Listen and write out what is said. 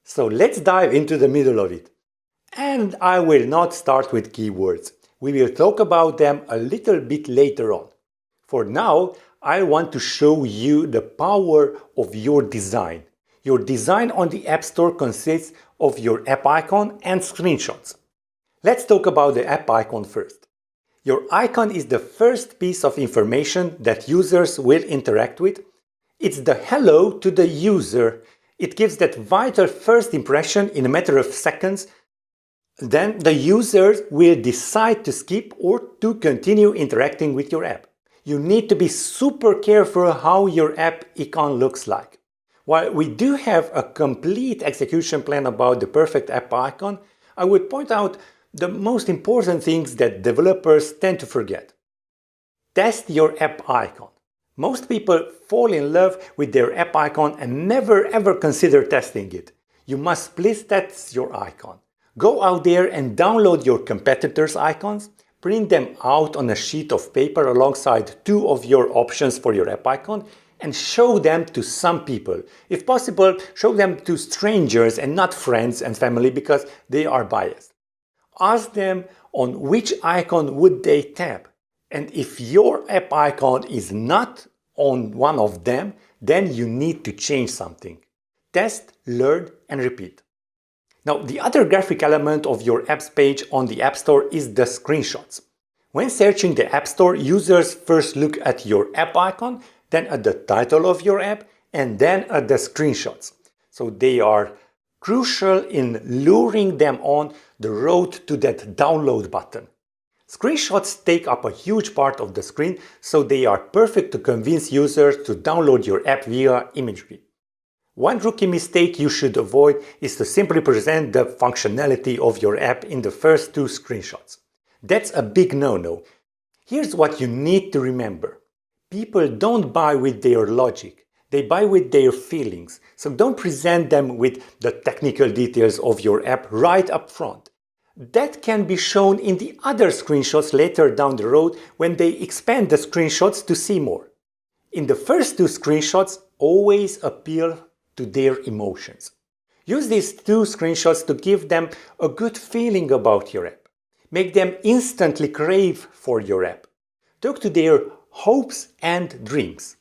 So let's dive into the middle of it. And I will not start with keywords. We will talk about them a little bit later on. For now, I want to show you the power of your design. Your design on the App Store consists of your app icon and screenshots. Let's talk about the app icon first. Your icon is the first piece of information that users will interact with. It's the hello to the user. It gives that vital first impression in a matter of seconds. Then the user will decide to skip or to continue interacting with your app. You need to be super careful how your app icon looks like. While we do have a complete execution plan about the perfect app icon, I would point out the most important things that developers tend to forget. Test your app icon. Most people fall in love with their app icon and never ever consider testing it. You must split test your icon. Go out there and download your competitors' icons, print them out on a sheet of paper alongside two of your options for your app icon, and show them to some people. If possible, show them to strangers and not friends and family because they are biased. Ask them on which icon would they tap. And if your app icon is not on one of them, then you need to change something. Test, learn, and repeat. Now, the other graphic element of your apps page on the App Store is the screenshots. When searching the App Store, users first look at your app icon, then at the title of your app, and then at the screenshots. So they are crucial in luring them on the road to that download button. Screenshots take up a huge part of the screen, so they are perfect to convince users to download your app via imagery. One rookie mistake you should avoid is to simply present the functionality of your app in the first two screenshots. That's a big no-no. Here's what you need to remember. People don't buy with their logic, they buy with their feelings, so don't present them with the technical details of your app right up front. That can be shown in the other screenshots later down the road when they expand the screenshots to see more. In the first two screenshots, always appeal to their emotions. Use these two screenshots to give them a good feeling about your app. Make them instantly crave for your app. Talk to their hopes and dreams.